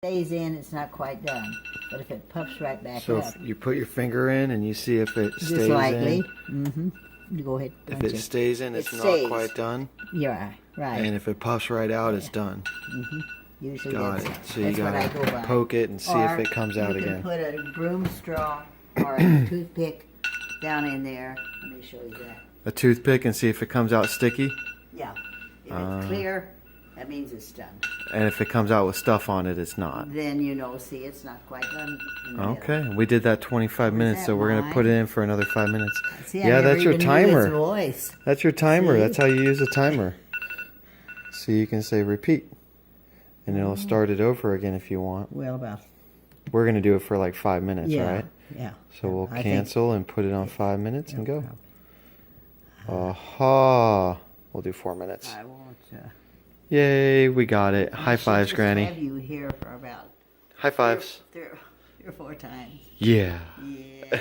stays in, it's not quite done. But if it puffs right back so up, if you put your finger in and you see if it stays just lightly. in. You go ahead. If it stays in, it's stays. not quite done. Yeah, right. And if it puffs right out, it's done. Usually Got that's, it. So you that's what I go gotta by. poke it and see if it comes out you again. can put a broom straw or a toothpick down in there. Let me show you that. A toothpick and see if it comes out sticky. Yeah. If it's clear, that means it's done. And if it comes out with stuff on it, it's not. Then you know, see, it's not quite done. In the Okay, middle. we did that 25 minutes, so we're gonna put it in for another 5 minutes. See, I yeah, never that's your even knew his timer. voice. That's your timer. See? That's how you use a timer. So you can say repeat, and it'll start it over again if you want. Well, about We're gonna do it for like 5 minutes, right? Yeah. So we'll I cancel and put it on 5 minutes and go. problem. Aha! We'll do 4 minutes. I won't. Yay, we got it. I High should fives, just Granny. Have you here for about High fives. three or four times. Yeah. Yeah.